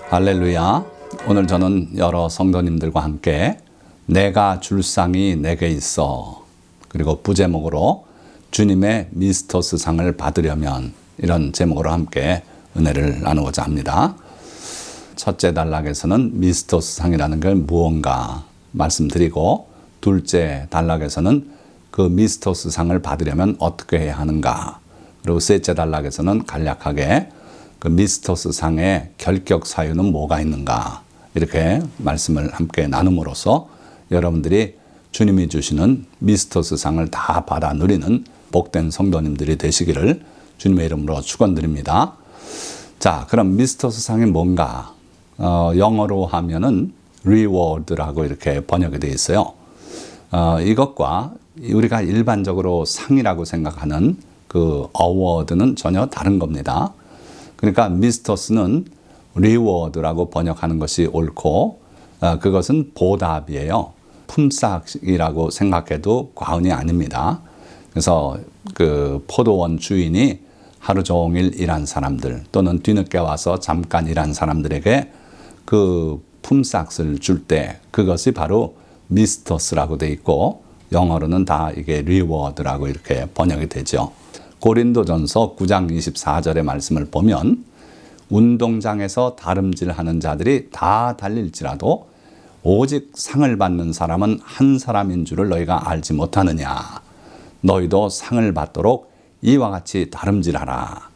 할렐루야. 오늘 저는 여러 성도님들과 함께 내가 줄 상이 내게 있어, 그리고 부제목으로 주님의 미스터스 상을 받으려면, 이런 제목으로 함께 은혜를 나누고자 합니다. 첫째 단락에서는 미스터스 상이라는 게 무언가 말씀드리고, 둘째 단락에서는 그 미스터스 상을 받으려면 어떻게 해야 하는가, 그리고 셋째 단락에서는 간략하게 그 미스터스 상의 결격 사유는 뭐가 있는가, 이렇게 말씀을 함께 나눔으로써 여러분들이 주님이 주시는 미스터스 상을 다 받아 누리는 복된 성도님들이 되시기를 주님의 이름으로 축원드립니다. 자, 그럼 미스터스 상이 뭔가? 영어로 하면은 reward라고 이렇게 번역이 되어 있어요. 이것과 우리가 일반적으로 상이라고 생각하는 그 어워드는 전혀 다른 겁니다. 그러니까 미스터스는 reward라고 번역하는 것이 옳고, 그것은 보답이에요. 품삯이라고 생각해도 과언이 아닙니다. 그래서 그 포도원 주인이 하루 종일 일한 사람들, 또는 뒤늦게 와서 잠깐 일한 사람들에게 그 품삯을 줄 때, 그것이 바로 미스터스라고 돼 있고, 영어로는 다 이게 reward라고 이렇게 번역이 되죠. 고린도전서 9장 24절의 말씀을 보면, 운동장에서 다름질하는 자들이 다 달릴지라도 오직 상을 받는 사람은 한 사람인 줄을 너희가 알지 못하느냐. 너희도 상을 받도록 이와 같이 다름질하라.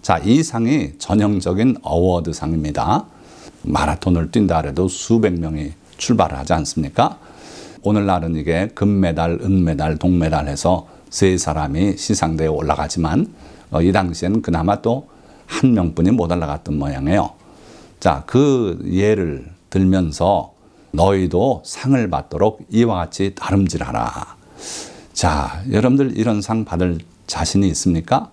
자, 이 상이 전형적인 어워드 상입니다. 마라톤을 뛴다 해도 수백 명이 출발을 하지 않습니까? 오늘날은 이게 금메달, 은메달, 동메달 해서 세 사람이 시상대에 올라가지만, 이 당시에는 그나마 또 한 명뿐이 못 올라갔던 모양이에요. 자, 그 예를 들면서 너희도 상을 받도록 이와 같이 다름질하라. 자, 여러분들 이런 상 받을 자신이 있습니까?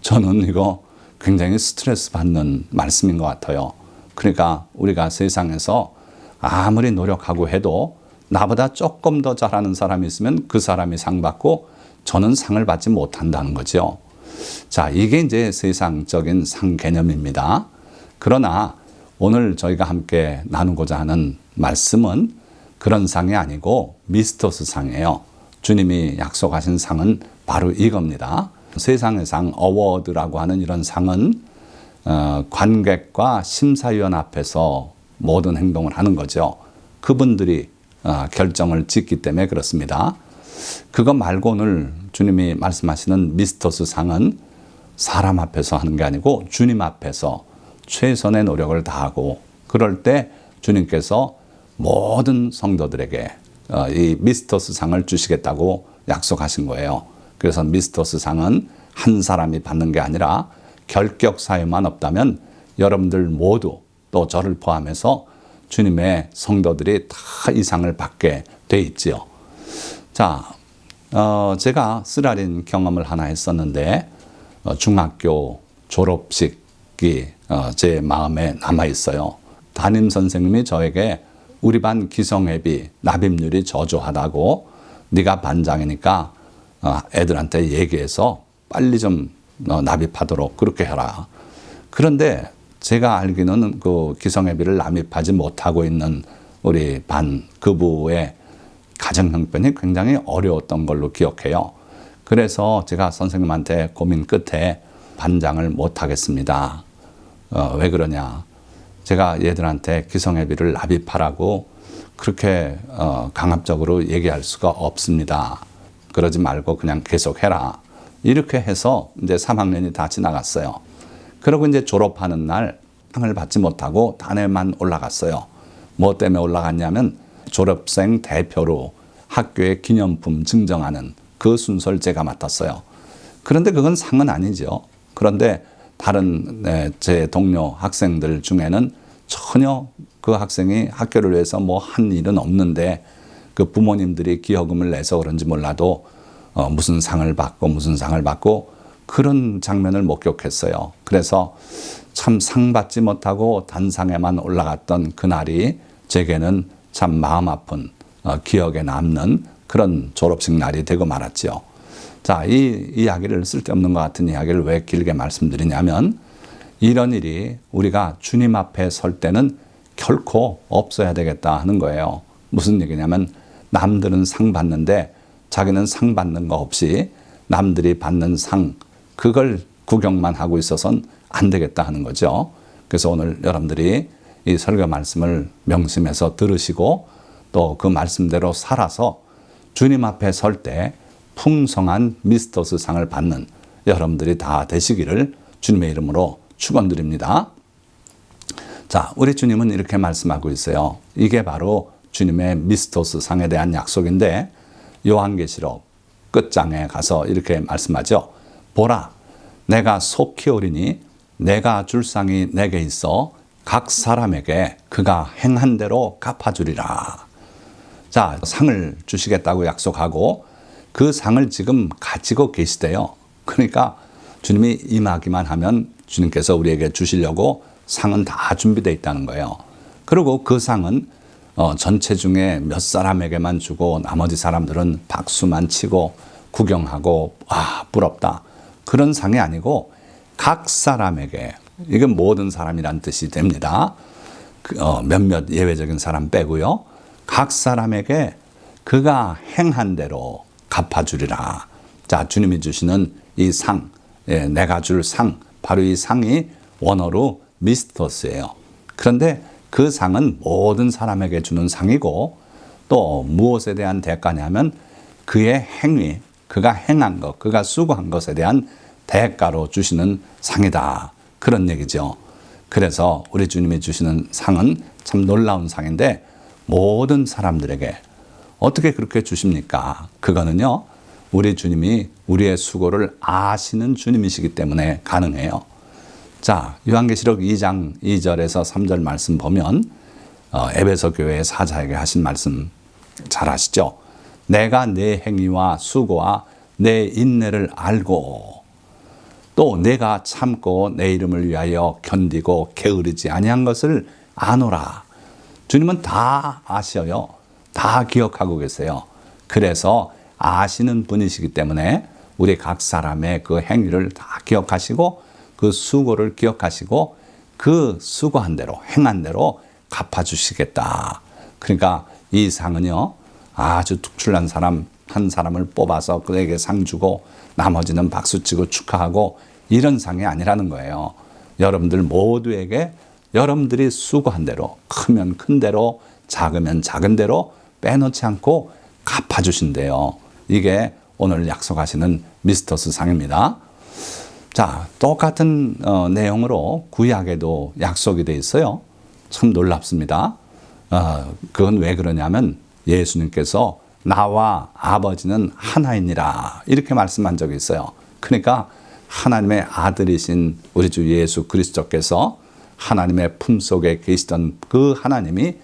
저는 이거 굉장히 스트레스 받는 말씀인 것 같아요. 그러니까 우리가 세상에서 아무리 노력하고 해도 나보다 조금 더 잘하는 사람이 있으면 그 사람이 상 받고 저는 상을 받지 못한다는 거죠. 자, 이게 이제 세상적인 상 개념입니다. 그러나 오늘 저희가 함께 나누고자 하는 말씀은 그런 상이 아니고 미스터스 상이에요. 주님이 약속하신 상은 바로 이겁니다. 세상의 상, 어워드라고 하는 이런 상은 관객과 심사위원 앞에서 모든 행동을 하는 거죠. 그분들이 결정을 짓기 때문에 그렇습니다. 그거 말고 오늘 주님이 말씀하시는 미스터스 상은 사람 앞에서 하는 게 아니고 주님 앞에서 최선의 노력을 다하고, 그럴 때 주님께서 모든 성도들에게 이 미스터스 상을 주시겠다고 약속하신 거예요. 그래서 미스터스 상은 한 사람이 받는 게 아니라 결격 사유만 없다면 여러분들 모두, 또 저를 포함해서 주님의 성도들이 다 이 상을 받게 돼 있지요. 자, 제가 쓰라린 경험을 하나 했었는데, 중학교 졸업식이 제 마음에 남아 있어요. 담임 선생님이 저에게 우리 반 기성회비 납입률이 저조하다고, 네가 반장이니까 애들한테 얘기해서 빨리 좀 납입하도록 그렇게 해라. 그런데 제가 알기로는 그 기성회비를 납입하지 못하고 있는 우리 반 그부의 가정 형편이 굉장히 어려웠던 걸로 기억해요. 그래서 제가 선생님한테 고민 끝에 반장을 못 하겠습니다. 왜 그러냐. 제가 얘들한테 기성회비를 납입하라고 그렇게 강압적으로 얘기할 수가 없습니다. 그러지 말고 그냥 계속 해라. 이렇게 해서 이제 3학년이 다 지나갔어요. 그리고 이제 졸업하는 날 상을 받지 못하고 단회만 올라갔어요. 뭐 때문에 올라갔냐면 졸업생 대표로 학교의 기념품 증정하는 그 순서를 제가 맡았어요. 그런데 그건 상은 아니죠. 그런데 다른 제 동료 학생들 중에는 전혀 그 학생이 학교를 위해서 뭐 한 일은 없는데, 그 부모님들이 기여금을 내서 그런지 몰라도 무슨 상을 받고 그런 장면을 목격했어요. 그래서 참 상 받지 못하고 단상에만 올라갔던 그날이 제게는 참 마음 아픈 기억에 남는 그런 졸업식 날이 되고 말았죠. 자, 이 이야기를, 쓸데없는 것 같은 이야기를 왜 길게 말씀드리냐면, 이런 일이 우리가 주님 앞에 설 때는 결코 없어야 되겠다 하는 거예요. 무슨 얘기냐면 남들은 상 받는데 자기는 상 받는 거 없이 남들이 받는 상, 그걸 구경만 하고 있어서는 안 되겠다 하는 거죠. 그래서 오늘 여러분들이 이 설교 말씀을 명심해서 들으시고 또 그 말씀대로 살아서 주님 앞에 설 때 풍성한 미스터스 상을 받는 여러분들이 다 되시기를 주님의 이름으로 축원드립니다. 자, 우리 주님은 이렇게 말씀하고 있어요. 이게 바로 주님의 미스터스 상에 대한 약속인데 요한계시록 끝장에 가서 이렇게 말씀하죠. 보라, 내가 속히 오리니 내가 줄 상이 내게 있어 각 사람에게 그가 행한 대로 갚아주리라. 자, 상을 주시겠다고 약속하고 그 상을 지금 가지고 계시대요. 그러니까 주님이 임하기만 하면 주님께서 우리에게 주시려고 상은 다 준비되어 있다는 거예요. 그리고 그 상은 전체 중에 몇 사람에게만 주고 나머지 사람들은 박수만 치고 구경하고 부럽다. 그런 상이 아니고 각 사람에게, 이건 모든 사람이란 뜻이 됩니다. 몇몇 예외적인 사람 빼고요. 각 사람에게 그가 행한 대로 갚아주리라. 자, 주님이 주시는 이 상, 내가 줄 상, 바로 이 상이 원어로 미스터스예요. 그런데 그 상은 모든 사람에게 주는 상이고 또 무엇에 대한 대가냐면 그의 행위, 그가 행한 것, 그가 수고한 것에 대한 대가로 주시는 상이다. 그런 얘기죠. 그래서 우리 주님이 주시는 상은 참 놀라운 상인데 모든 사람들에게 어떻게 그렇게 주십니까? 그거는요, 우리 주님이 우리의 수고를 아시는 주님이시기 때문에 가능해요. 자, 요한계시록 2장 2절에서 3절 말씀 보면 에베소 교회의 사자에게 하신 말씀 잘 아시죠? 내가 내 행위와 수고와 내 인내를 알고 또 내가 참고 내 이름을 위하여 견디고 게으르지 아니한 것을 아노라. 주님은 다 아셔요. 다 기억하고 계세요. 그래서 아시는 분이시기 때문에 우리 각 사람의 그 행위를 다 기억하시고 그 수고를 기억하시고 그 수고한 대로 행한 대로 갚아주시겠다. 그러니까 이 상은요, 아주 특출난 사람 한 사람을 뽑아서 그에게 상 주고 나머지는 박수치고 축하하고 이런 상이 아니라는 거예요. 여러분들 모두에게 여러분들이 수고한 대로, 크면 큰 대로, 작으면 작은 대로 빼놓지 않고 갚아주신대요. 이게 오늘 약속하시는 미스터스 상입니다. 자, 똑같은 내용으로 구약에도 약속이 되어 있어요. 참 놀랍습니다. 그건 왜 그러냐면 예수님께서 나와 아버지는 하나이니라 이렇게 말씀한 적이 있어요. 그러니까 하나님의 아들이신 우리 주 예수 그리스도께서 하나님의 품속에 계시던 그 하나님이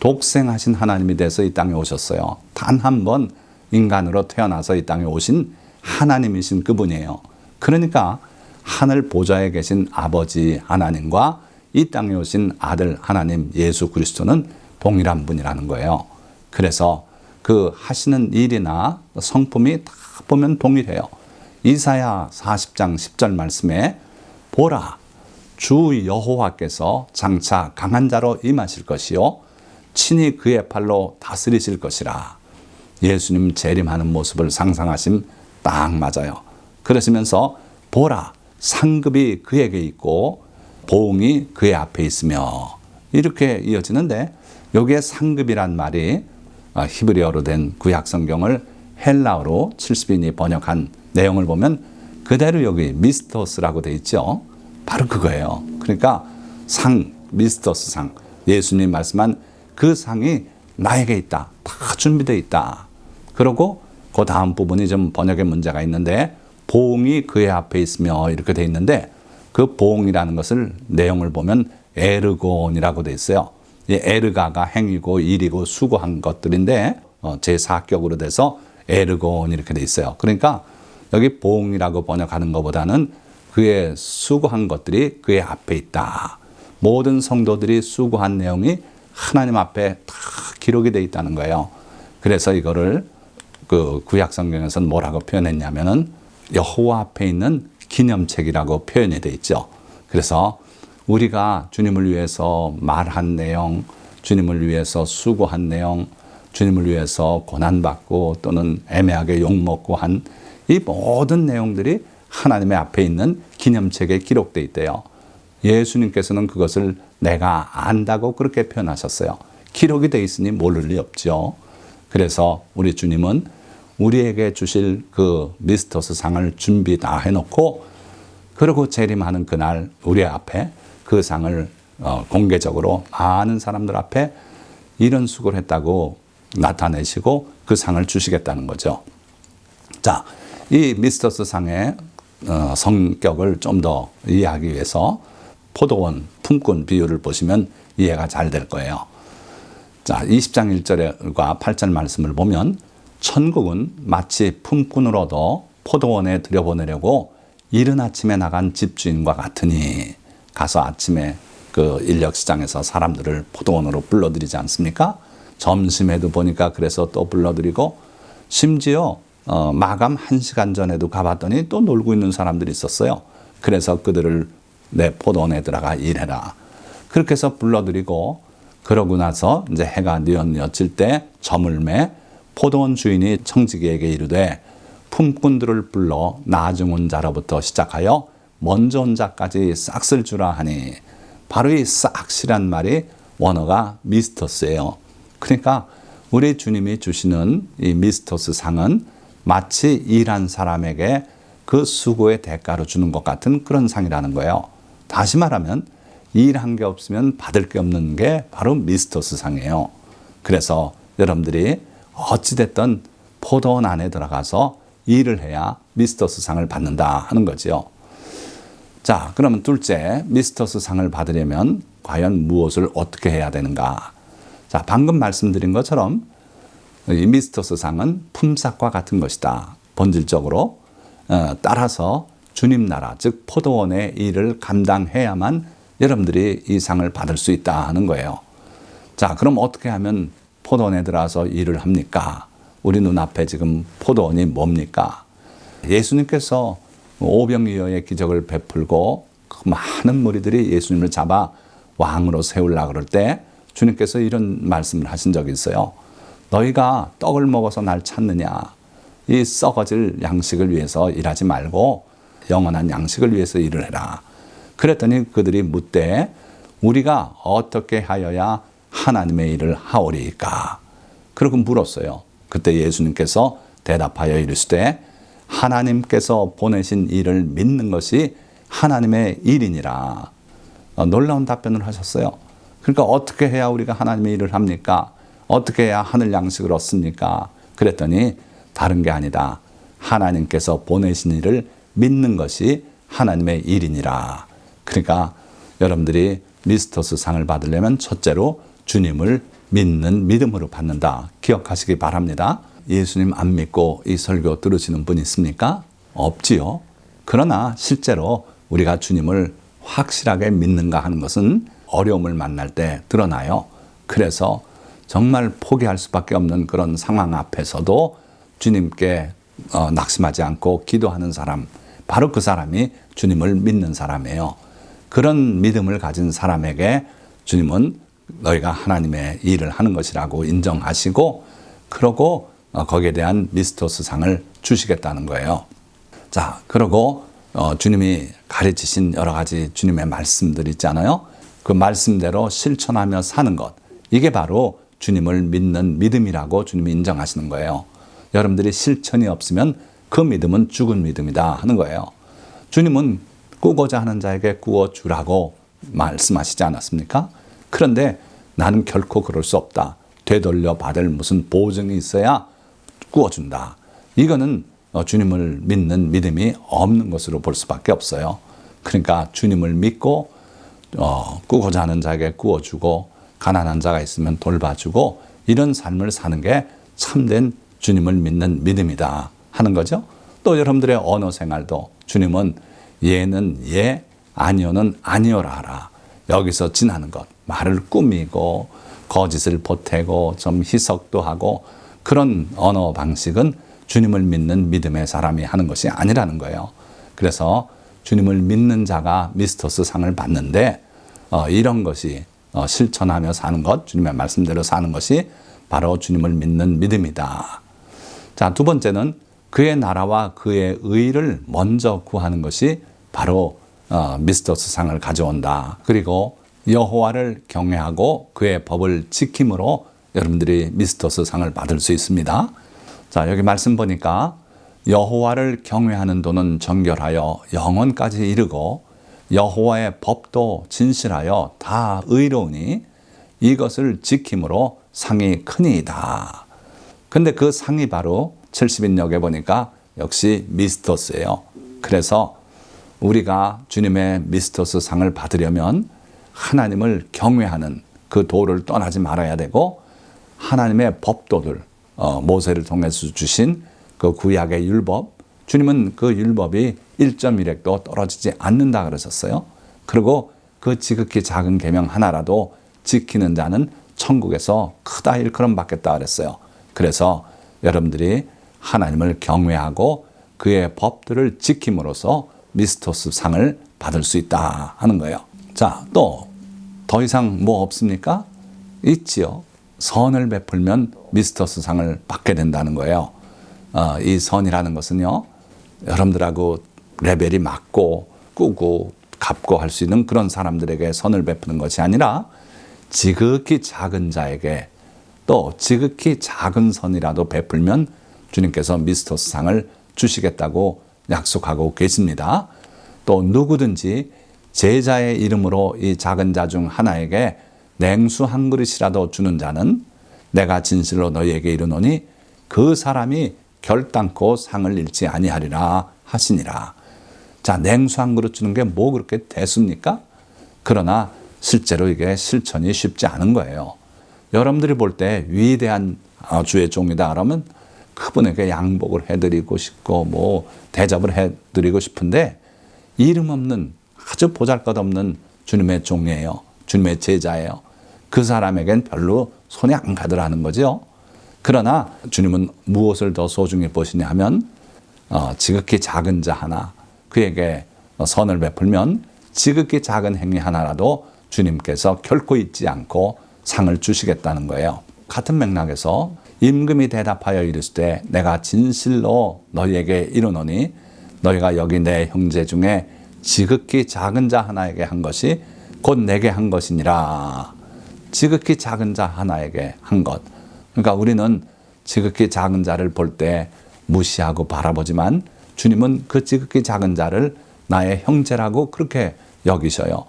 독생하신 하나님이 돼서 이 땅에 오셨어요. 단 한 번 인간으로 태어나서 이 땅에 오신 하나님이신 그분이에요. 그러니까 하늘 보좌에 계신 아버지 하나님과 이 땅에 오신 아들 하나님 예수 그리스도는 동일한 분이라는 거예요. 그래서 그 하시는 일이나 성품이 다 보면 동일해요. 이사야 40장 10절 말씀에 보라, 주 여호와께서 장차 강한 자로 임하실 것이요 친히 그의 팔로 다스리실 것이라. 예수님 재림하는 모습을 상상하심 딱 맞아요. 그러시면서 보라, 상급이 그에게 있고 보응이 그의 앞에 있으며 이렇게 이어지는데 여기에 상급이란 말이 히브리어로 된 구약 성경을 헬라어로 70인이 번역한 내용을 보면 그대로 여기 미스터스라고 돼 있죠. 바로 그거예요. 그러니까 상, 미스터스 상, 예수님 말씀한 그 상이 나에게 있다. 다 준비되어 있다. 그리고 그 다음 부분이 좀 번역에 문제가 있는데 보응이 그의 앞에 있으며 이렇게 돼 있는데 그 보응이라는 것을 내용을 보면 에르곤이라고 돼 있어요. 이 에르가가 행위고 일이고 수고한 것들인데 제4격으로 돼서 에르곤 이렇게 돼 있어요. 그러니까 여기 보응이라고 번역하는 것보다는 그의 수고한 것들이 그의 앞에 있다. 모든 성도들이 수고한 내용이 하나님 앞에 다 기록이 되어 있다는 거예요. 그래서 이거를 그 구약 성경에서는 뭐라고 표현했냐면은 여호와 앞에 있는 기념책이라고 표현이 되어 있죠. 그래서 우리가 주님을 위해서 말한 내용, 주님을 위해서 수고한 내용, 주님을 위해서 고난받고 또는 애매하게 욕먹고 한 이 모든 내용들이 하나님의 앞에 있는 기념책에 기록되어 있대요. 예수님께서는 그것을 내가 안다고 그렇게 표현하셨어요. 기록이 되어 있으니 모를 리 없죠. 그래서 우리 주님은 우리에게 주실 그 미스터스 상을 준비 다 해놓고 그리고 재림하는 그날 우리 앞에 그 상을 공개적으로 많은 사람들 앞에 이런 수고를 했다고 나타내시고 그 상을 주시겠다는 거죠. 자, 이 미스터스 상의 성격을 좀 더 이해하기 위해서 포도원 품꾼 비유를 보시면 이해가 잘 될 거예요. 자, 20장 1절과 8절 말씀을 보면 천국은 마치 품꾼으로도 포도원에 들여보내려고 이른 아침에 나간 집주인과 같으니 가서 아침에 그 인력시장에서 사람들을 포도원으로 불러들이지 않습니까? 점심에도 보니까 그래서 또 불러들이고 심지어 마감 1시간 전에도 가봤더니 또 놀고 있는 사람들이 있었어요. 그래서 그들을 내 포도원에 들어가 일해라. 그렇게 해서 불러들이고 그러고 나서 이제 해가 뉘엿뉘엿질 때 저물매 포도원 주인이 청지기에게 이르되 품꾼들을 불러 나중 온 자로부터 시작하여 먼저 온 자까지 싹 쓸 주라 하니 바로 이 싹이란 말이 원어가 미스터스예요. 그러니까 우리 주님이 주시는 이 미스터스 상은 마치 일한 사람에게 그 수고의 대가로 주는 것 같은 그런 상이라는 거예요. 다시 말하면 일한 게 없으면 받을 게 없는 게 바로 미스터스 상이에요. 그래서 여러분들이 어찌됐든 포도원 안에 들어가서 일을 해야 미스터스 상을 받는다 하는 거지요. 자, 그러면 둘째, 미스터스 상을 받으려면 과연 무엇을 어떻게 해야 되는가? 자, 방금 말씀드린 것처럼 이 미스터스 상은 품삯과 같은 것이다. 본질적으로 따라서 주님 나라, 즉 포도원의 일을 감당해야만 여러분들이 이 상을 받을 수 있다 하는 거예요. 자, 그럼 어떻게 하면 포도원에 들어가서 일을 합니까? 우리 눈앞에 지금 포도원이 뭡니까? 예수님께서 오병이어의 기적을 베풀고 그 많은 무리들이 예수님을 잡아 왕으로 세우려고 그럴 때 주님께서 이런 말씀을 하신 적이 있어요. 너희가 떡을 먹어서 날 찾느냐? 이 썩어질 양식을 위해서 일하지 말고 영원한 양식을 위해서 일을 해라. 그랬더니 그들이 묻되 우리가 어떻게 하여야 하나님의 일을 하오리까? 그러고 물었어요. 그때 예수님께서 대답하여 이르시되 하나님께서 보내신 일을 믿는 것이 하나님의 일이니라. 놀라운 답변을 하셨어요. 그러니까 어떻게 해야 우리가 하나님의 일을 합니까? 어떻게 해야 하늘 양식을 얻습니까? 그랬더니 다른 게 아니다. 하나님께서 보내신 일을 믿는 것이 하나님의 일이니라. 그러니까 여러분들이 미스터스 상을 받으려면 첫째로 주님을 믿는 믿음으로 받는다. 기억하시기 바랍니다. 예수님 안 믿고 이 설교 들으시는 분 있습니까? 없지요. 그러나 실제로 우리가 주님을 확실하게 믿는가 하는 것은 어려움을 만날 때 드러나요. 그래서 정말 포기할 수밖에 없는 그런 상황 앞에서도 주님께 낙심하지 않고 기도하는 사람, 바로 그 사람이 주님을 믿는 사람이에요. 그런 믿음을 가진 사람에게 주님은 너희가 하나님의 일을 하는 것이라고 인정하시고 그러고 거기에 대한 미스터스 상을 주시겠다는 거예요. 자, 그러고 주님이 가르치신 여러 가지 주님의 말씀들 있잖아요. 그 말씀대로 실천하며 사는 것, 이게 바로 주님을 믿는 믿음이라고 주님이 인정하시는 거예요. 여러분들이 실천이 없으면 그 믿음은 죽은 믿음이다 하는 거예요. 주님은 꾸고자 하는 자에게 꾸어주라고 말씀하시지 않았습니까? 그런데 나는 결코 그럴 수 없다. 되돌려 받을 무슨 보증이 있어야 꾸어준다. 이거는 주님을 믿는 믿음이 없는 것으로 볼 수밖에 없어요. 그러니까 주님을 믿고 꾸고자 하는 자에게 꾸어주고 가난한 자가 있으면 돌봐주고 이런 삶을 사는 게 참된 주님을 믿는 믿음이다 하는 거죠. 또 여러분들의 언어 생활도 주님은 예는 예, 아니오는 아니오라 하라. 여기서 지나는 것, 말을 꾸미고 거짓을 보태고 좀 희석도 하고 그런 언어 방식은 주님을 믿는 믿음의 사람이 하는 것이 아니라는 거예요. 그래서 주님을 믿는 자가 미스터스 상을 받는데 이런 것이 실천하며 사는 것, 주님의 말씀대로 사는 것이 바로 주님을 믿는 믿음이다. 자, 두 번째는 그의 나라와 그의 의를 먼저 구하는 것이 바로 미스터스 상을 가져온다. 그리고 여호와를 경외하고 그의 법을 지킴으로 여러분들이 미스터스 상을 받을 수 있습니다. 자, 여기 말씀 보니까 여호와를 경외하는 도는 정결하여 영원까지 이르고 여호와의 법도 진실하여 다 의로우니 이것을 지킴으로 상이 크니이다. 근데 그 상이 바로 70인역에 보니까 역시 미스터스예요. 그래서 우리가 주님의 미스터스 상을 받으려면 하나님을 경외하는 그 도를 떠나지 말아야 되고 하나님의 법도들, 모세를 통해서 주신 그 구약의 율법, 주님은 그 율법이 1.1획도 떨어지지 않는다 그러셨어요. 그리고 그 지극히 작은 계명 하나라도 지키는 자는 천국에서 크다 일컬음 받겠다 그랬어요. 그래서 여러분들이 하나님을 경외하고 그의 법들을 지킴으로써 미스터스 상을 받을 수 있다 하는 거예요. 자, 또 더 이상 뭐 없습니까? 있지요. 선을 베풀면 미스터스 상을 받게 된다는 거예요. 이 선이라는 것은요, 여러분들하고 레벨이 맞고 꾸고 갚고 할 수 있는 그런 사람들에게 선을 베푸는 것이 아니라 지극히 작은 자에게 또 지극히 작은 선이라도 베풀면 주님께서 미스터스 상을 주시겠다고 약속하고 계십니다. 또 누구든지 제자의 이름으로 이 작은 자 중 하나에게 냉수 한 그릇이라도 주는 자는 내가 진실로 너희에게 이르노니 그 사람이 결단코 상을 잃지 아니하리라 하시니라. 자, 냉수 한 그릇 주는 게 뭐 그렇게 대수입니까? 그러나 실제로 이게 실천이 쉽지 않은 거예요. 여러분들이 볼 때 위대한 주의 종이다 그러면 그분에게 양복을 해드리고 싶고 뭐 대접을 해드리고 싶은데 이름 없는 아주 보잘것없는 주님의 종이에요. 주님의 제자예요. 그 사람에겐 별로 손이 안 가더라는 거죠. 그러나 주님은 무엇을 더 소중히 보시냐 하면 지극히 작은 자 하나, 그에게 선을 베풀면 지극히 작은 행위 하나라도 주님께서 결코 잊지 않고 상을 주시겠다는 거예요. 같은 맥락에서 임금이 대답하여 이르시되 내가 진실로 너희에게 이르노니 너희가 여기 내 형제 중에 지극히 작은 자 하나에게 한 것이 곧 내게 한 것이니라. 지극히 작은 자 하나에게 한 것. 그러니까 우리는 지극히 작은 자를 볼 때 무시하고 바라보지만 주님은 그 지극히 작은 자를 나의 형제라고 그렇게 여기셔요.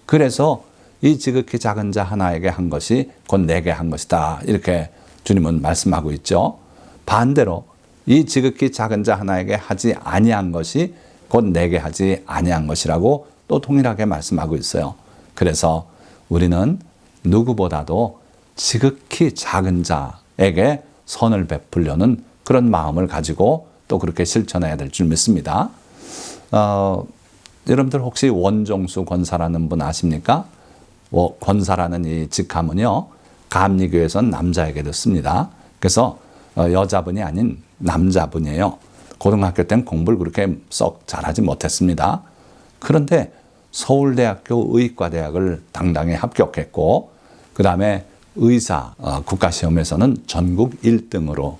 그래서 이 지극히 작은 자 하나에게 한 것이 곧 내게 한 것이다. 이렇게 주님은 말씀하고 있죠. 반대로 이 지극히 작은 자 하나에게 하지 아니한 것이 곧 내게 하지 아니한 것이라고 또 동일하게 말씀하고 있어요. 그래서 우리는 누구보다도 지극히 작은 자에게 선을 베풀려는 그런 마음을 가지고 또 그렇게 실천해야 될 줄 믿습니다. 여러분들 혹시 원종수 권사라는 분 아십니까? 권사라는 이 직함은요, 감리교에선 남자에게도 씁니다. 그래서 여자분이 아닌 남자분이에요. 고등학교 때는 공부를 그렇게 썩 잘하지 못했습니다. 그런데 서울대학교 의과대학을 당당히 합격했고 그 다음에 의사 국가시험에서는 전국 1등으로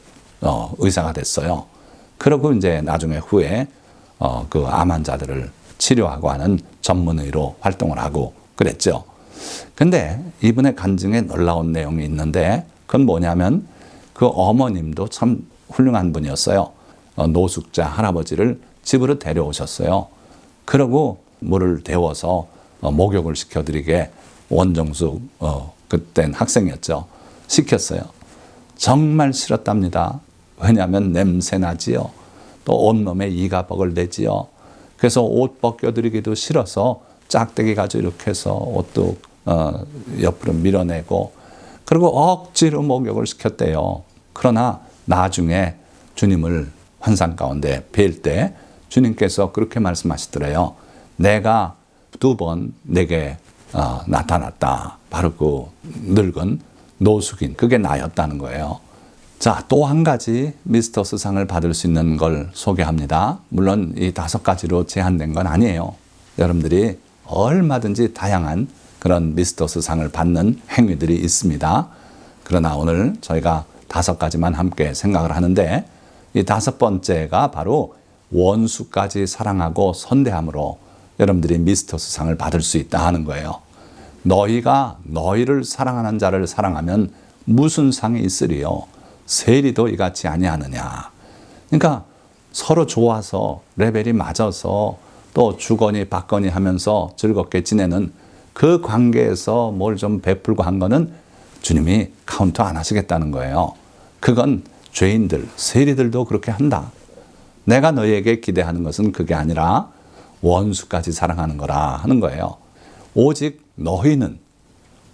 의사가 됐어요. 그리고 이제 나중에 후에 그 암 환자들을 치료하고 하는 전문의로 활동을 하고 그랬죠. 근데 이분의 간증에 놀라운 내용이 있는데 그건 뭐냐면 그 어머님도 참 훌륭한 분이었어요. 노숙자 할아버지를 집으로 데려오셨어요. 그러고 물을 데워서 목욕을 시켜드리게 원정수 그땐 학생이었죠. 시켰어요. 정말 싫었답니다. 왜냐하면 냄새 나지요. 또 온몸에 이가벅을 내지요. 그래서 옷 벗겨드리기도 싫어서 짝대기 가지고 이렇게 해서 옷도 옆으로 밀어내고 그리고 억지로 목욕을 시켰대요. 그러나 나중에 주님을 환상 가운데 뵐 때 주님께서 그렇게 말씀하시더래요. 내가 2번 내게 나타났다. 바로 그 늙은 노숙인, 그게 나였다는 거예요. 자, 또 한 가지 미스터스 상을 받을 수 있는 걸 소개합니다. 물론 이 5가지로 제한된 건 아니에요. 여러분들이 얼마든지 다양한 그런 미스터스 상을 받는 행위들이 있습니다. 그러나 오늘 저희가 5가지만 함께 생각을 하는데, 이 5번째가 바로 원수까지 사랑하고 선대함으로 여러분들이 미스터스 상을 받을 수 있다 하는 거예요. 너희가 너희를 사랑하는 자를 사랑하면 무슨 상이 있으리요? 세리도 이같이 아니하느냐. 그러니까 서로 좋아서 레벨이 맞아서 또 주거니 받거니 하면서 즐겁게 지내는 그 관계에서 뭘 좀 베풀고 한 거는 주님이 카운트 안 하시겠다는 거예요. 그건 죄인들, 세리들도 그렇게 한다. 내가 너희에게 기대하는 것은 그게 아니라 원수까지 사랑하는 거라 하는 거예요. 오직 너희는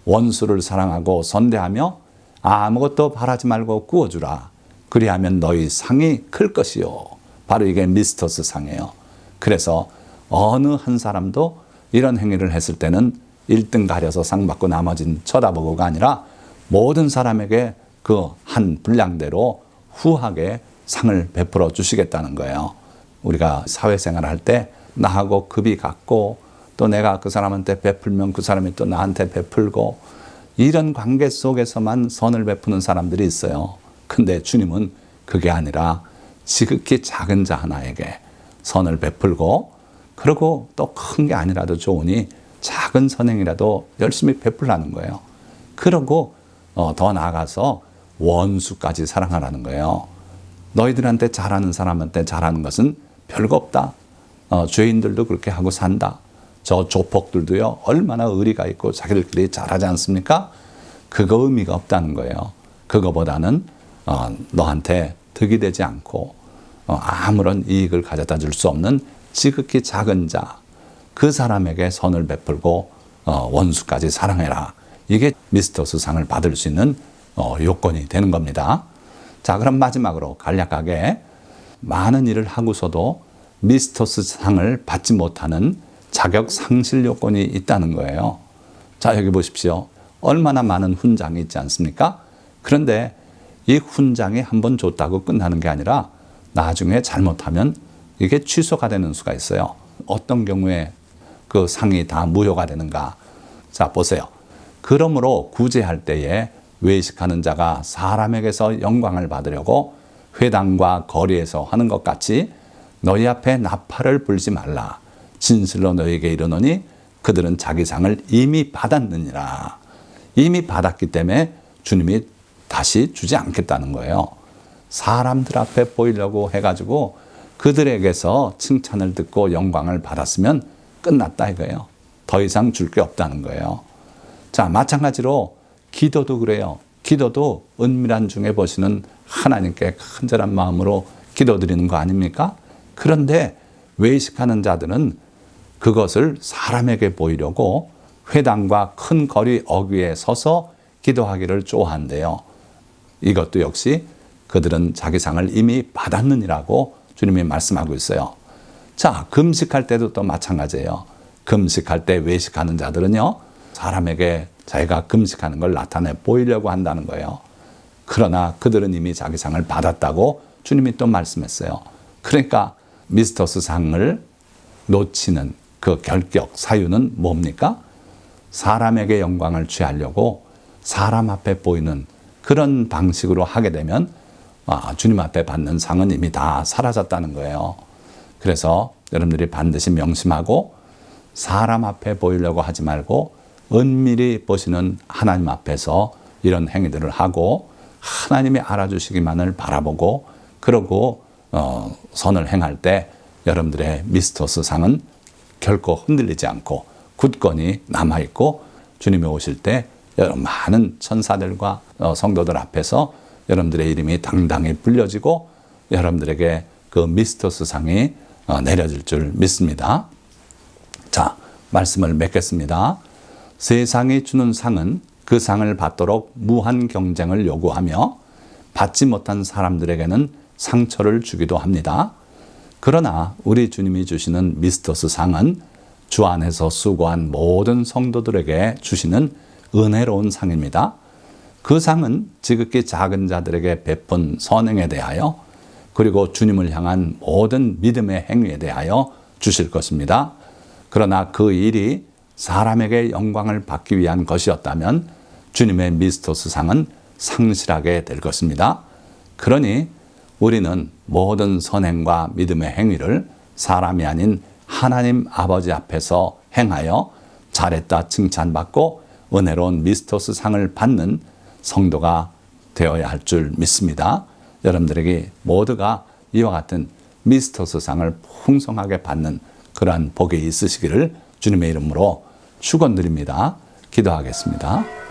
원수를 사랑하고 선대하며 아무것도 바라지 말고 구워주라. 그리하면 너희 상이 클 것이요. 바로 이게 미스터스 상이에요. 그래서 어느 한 사람도 이런 행위를 했을 때는 1등 가려서 상 받고 나머지는 쳐다보고가 아니라 모든 사람에게 그 한 분량대로 후하게 상을 베풀어 주시겠다는 거예요. 우리가 사회생활 할 때 나하고 급이 같고 또 내가 그 사람한테 베풀면 그 사람이 또 나한테 베풀고 이런 관계 속에서만 선을 베푸는 사람들이 있어요. 근데 주님은 그게 아니라 지극히 작은 자 하나에게 선을 베풀고, 그리고 또 큰 게 아니라도 좋으니 작은 선행이라도 열심히 베풀라는 거예요. 그러고 더 나아가서 원수까지 사랑하라는 거예요. 너희들한테 잘하는 사람한테 잘하는 것은 별거 없다. 죄인들도 그렇게 하고 산다. 저 조폭들도요, 얼마나 의리가 있고 자기들끼리 잘하지 않습니까? 그거 의미가 없다는 거예요. 그거보다는 너한테 득이 되지 않고 아무런 이익을 가져다 줄 수 없는 지극히 작은 자, 그 사람에게 선을 베풀고 원수까지 사랑해라. 이게 미스터스 상을 받을 수 있는 요건이 되는 겁니다. 자, 그럼 마지막으로 간략하게 많은 일을 하고서도 미스터스 상을 받지 못하는 자격 상실 요건이 있다는 거예요. 자, 여기 보십시오. 얼마나 많은 훈장이 있지 않습니까? 그런데 이 훈장이 한 번 줬다고 끝나는 게 아니라 나중에 잘못하면 이게 취소가 되는 수가 있어요. 어떤 경우에 그 상이 다 무효가 되는가? 자, 보세요. 그러므로 구제할 때에 외식하는 자가 사람에게서 영광을 받으려고 회당과 거리에서 하는 것 같이 너희 앞에 나팔을 불지 말라. 진실로 너희에게 이르노니 그들은 자기 상을 이미 받았느니라. 이미 받았기 때문에 주님이 다시 주지 않겠다는 거예요. 사람들 앞에 보이려고 해가지고 그들에게서 칭찬을 듣고 영광을 받았으면 끝났다 이거예요. 더 이상 줄 게 없다는 거예요. 자, 마찬가지로 기도도 그래요. 기도도 은밀한 중에 보시는 하나님께 간절한 마음으로 기도드리는 거 아닙니까? 그런데 외식하는 자들은 그것을 사람에게 보이려고 회당과 큰 거리 어귀에 서서 기도하기를 좋아한대요. 이것도 역시 그들은 자기 상을 이미 받았느니라고 주님이 말씀하고 있어요. 자, 금식할 때도 또 마찬가지예요. 금식할 때 외식하는 자들은요, 사람에게 자기가 금식하는 걸 나타내 보이려고 한다는 거예요. 그러나 그들은 이미 자기 상을 받았다고 주님이 또 말씀했어요. 그러니까 미스터스 상을 놓치는 그 결격, 사유는 뭡니까? 사람에게 영광을 취하려고 사람 앞에 보이는 그런 방식으로 하게 되면 주님 앞에 받는 상은 이미 다 사라졌다는 거예요. 그래서 여러분들이 반드시 명심하고 사람 앞에 보이려고 하지 말고 은밀히 보시는 하나님 앞에서 이런 행위들을 하고 하나님이 알아주시기만을 바라보고, 그러고 선을 행할 때 여러분들의 미스터스 상은 결코 흔들리지 않고 굳건히 남아있고, 주님이 오실 때 많은 천사들과 성도들 앞에서 여러분들의 이름이 당당히 불려지고 여러분들에게 그 미스터스 상이 내려질 줄 믿습니다. 자, 말씀을 맺겠습니다. 세상이 주는 상은 그 상을 받도록 무한 경쟁을 요구하며 받지 못한 사람들에게는 상처를 주기도 합니다. 그러나 우리 주님이 주시는 미스터스 상은 주 안에서 수고한 모든 성도들에게 주시는 은혜로운 상입니다. 그 상은 지극히 작은 자들에게 베푼 선행에 대하여 그리고 주님을 향한 모든 믿음의 행위에 대하여 주실 것입니다. 그러나 그 일이 사람에게 영광을 받기 위한 것이었다면 주님의 미스토스 상은 상실하게 될 것입니다. 그러니 우리는 모든 선행과 믿음의 행위를 사람이 아닌 하나님 아버지 앞에서 행하여 잘했다 칭찬받고 은혜로운 미스토스 상을 받는 성도가 되어야 할 줄 믿습니다. 여러분들에게 모두가 이와 같은 미스토스 상을 풍성하게 받는 그러한 복이 있으시기를 주님의 이름으로 축원드립니다. 기도하겠습니다.